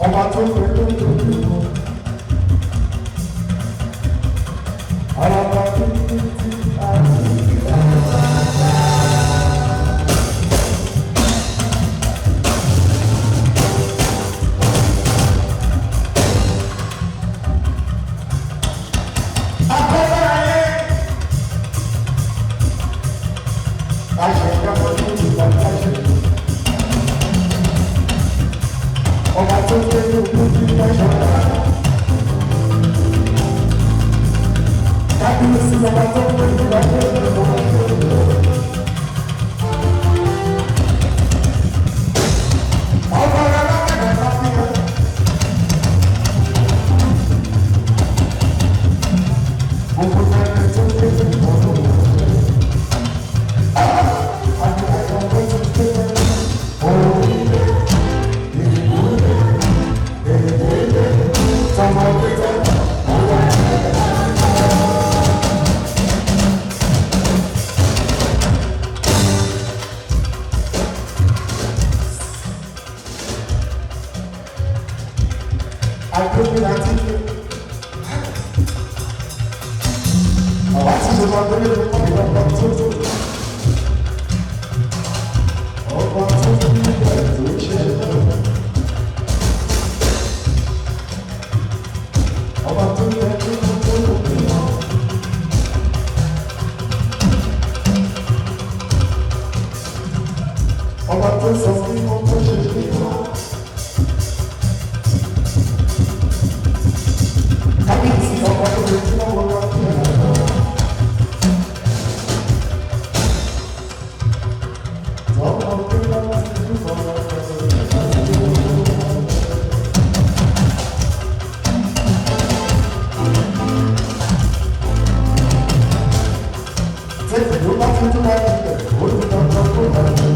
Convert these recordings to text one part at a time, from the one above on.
ọba tó ń pè lórí òkú ọlọ́ba tó ń pè tí a sì gbà. Ọba tó ń pè ní òkú tí wọ́n ṣe wá. Kábíyèsí ọba tó ń pè ní òkú tí wọ́n ṣe wá. Ọba alágbàdàn bá fi hàn. Gbogbo ẹni tó ń pè ní òkú. Ọba tó sọ fún wọn tó ṣe ṣe wọn. Kábíyèsí ọba tó lè tí wọ́n wọ́n wá sí ẹ̀rọ. Ọba tó lọ́wọ́ sí ìlú ọba tẹ́lẹ̀ ló bá tún tó láti bẹ̀ olùdókòwò tó bá tún.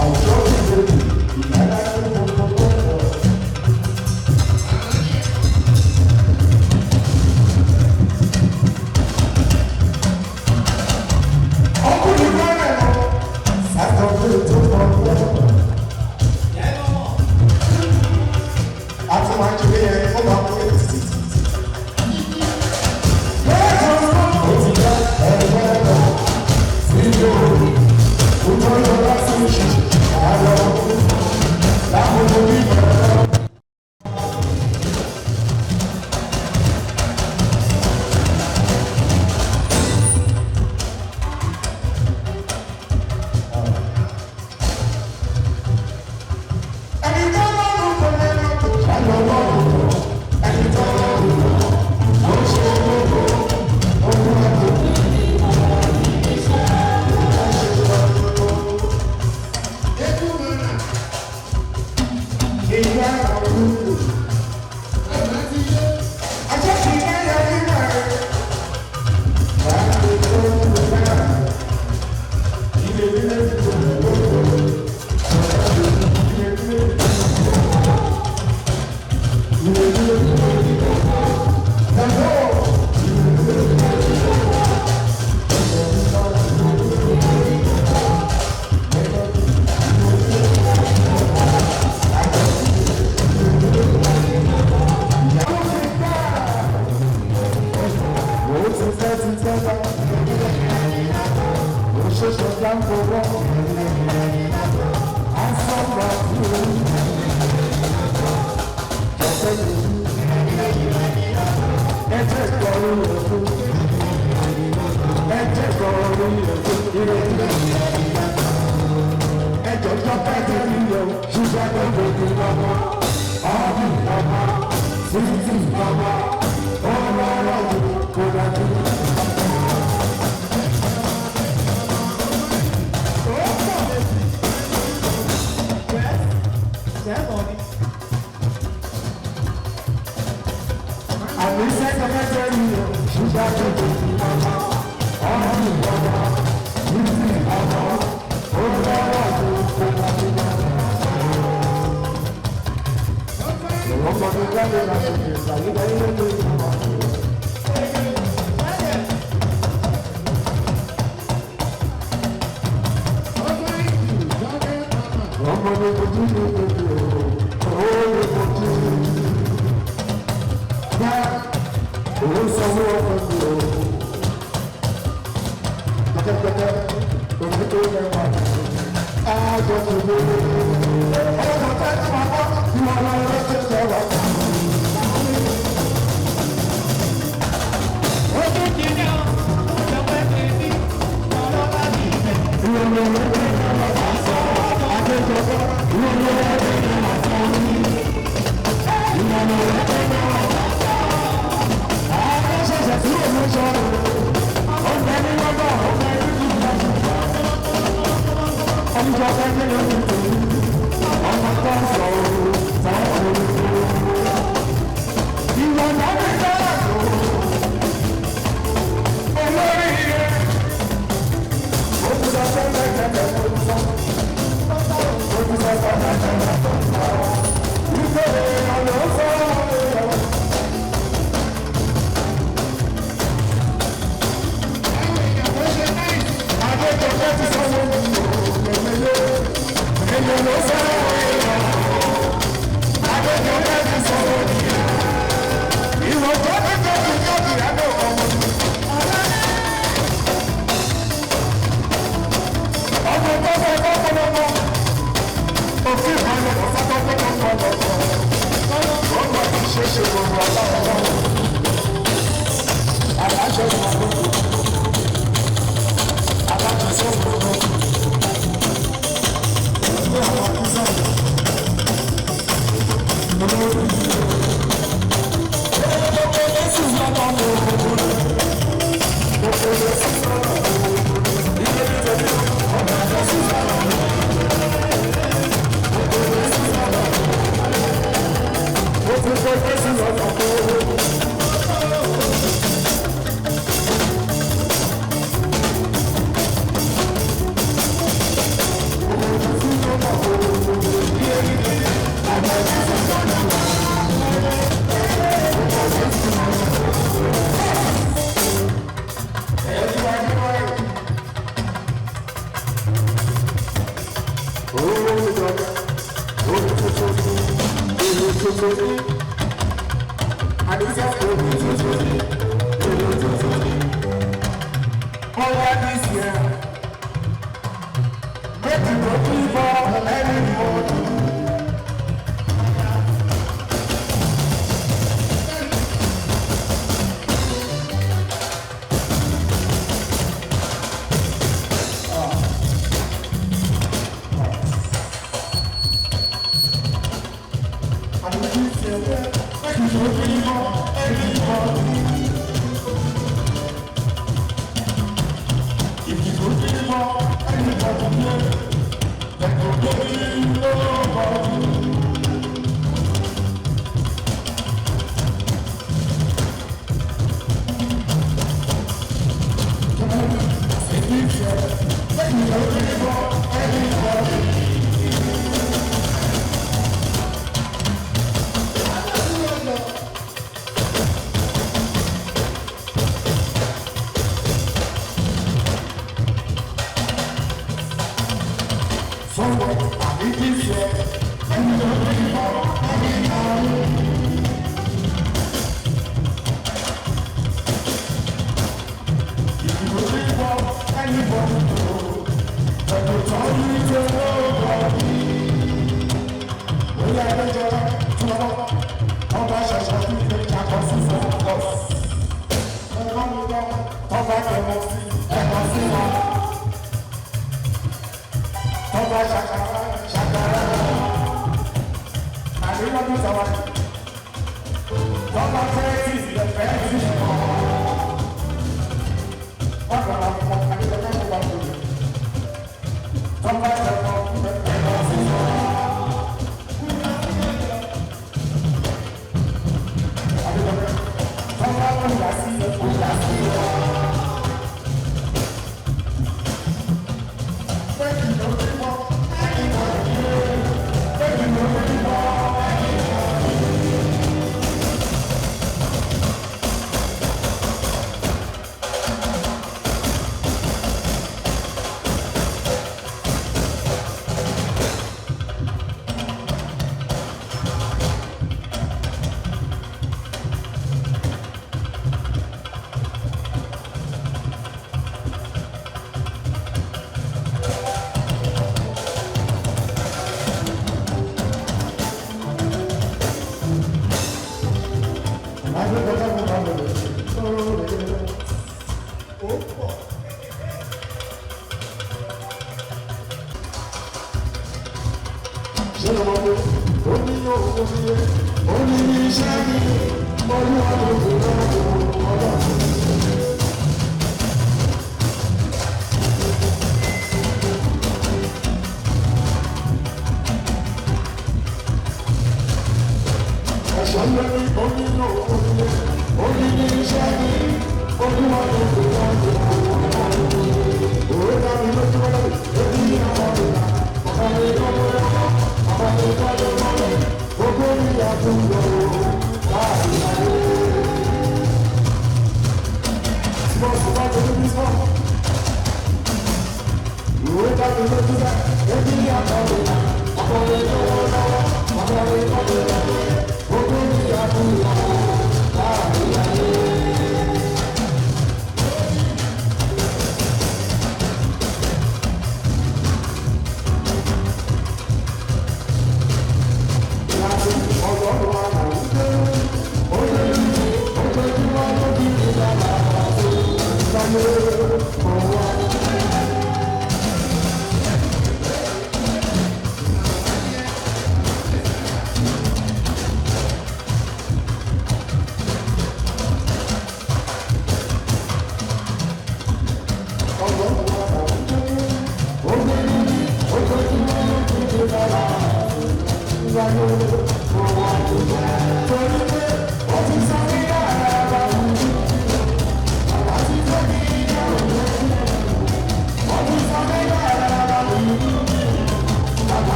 Àwùjọ ìgbèrè ìyára tó gbogbo tó pọ̀. Ọkùnrin lọ́rẹ̀ lọ, sàtọ̀gbé tó pọ̀ lọ́wọ́. A tún máa ń jẹ́ ẹni tó máa ń pè é títí.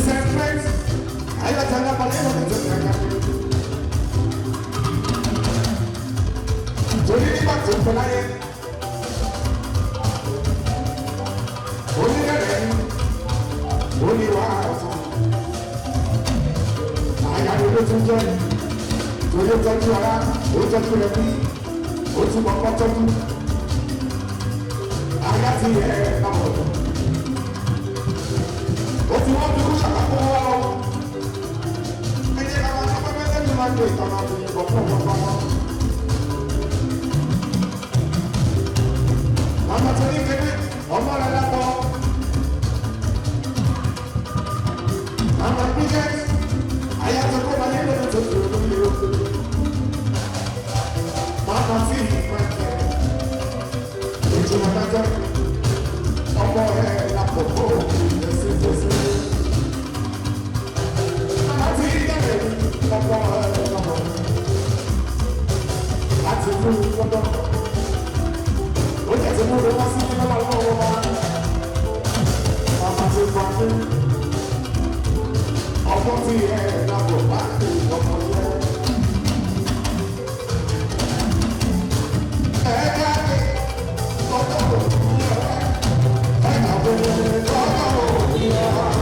celebrate. I got to love my little Torí nígbà tó pẹ́ láyé, onílẹ̀rẹ̀ oníwà ọ̀tún. Àyàwó ló tún jẹ́ torí ó tọ́jú ara, ó tọ́jú rẹ̀ bí, ó tún kọ́kọ́ tọ́jú. Àyà ti yẹ báwọ̀ lọ. Ó ti wọ́n fi kú ṣàkóso wá o. Ẹ̀yẹ́ ká máa tọ́pẹ́ pẹ́ lẹ́nu máa gbé ìtọ́nà àti ìbọn fún ọmọ wọn. Ọmọ tó ní kéde, ọmọ rẹ̀ lápọ̀. Ọmọ bíjẹ́, àyàtọ̀ kó wáyé lórí tó tó lórí o. Màmá tí ìgbà jẹ́, ìjọba dájọ́, ọmọ rẹ̀ lápọ̀ kó lẹ́sẹ̀ tó sí. Màmá tí ìgbàlẹ̀ ọmọ rẹ̀ lápọ̀. Láti fún gbọ́dọ̀. Ó jẹ́ ti mú lọ́wọ́ sí nínú ọlọ́wọ́ wa. Màmá ti gbọ́ pé ọmọ tí ẹ lábọ̀ bá ní ọmọ yẹn. Ẹ jáde lọ́dọ̀ òní ẹ̀. Ẹ jáde lọ́dọ̀ òní ẹ̀.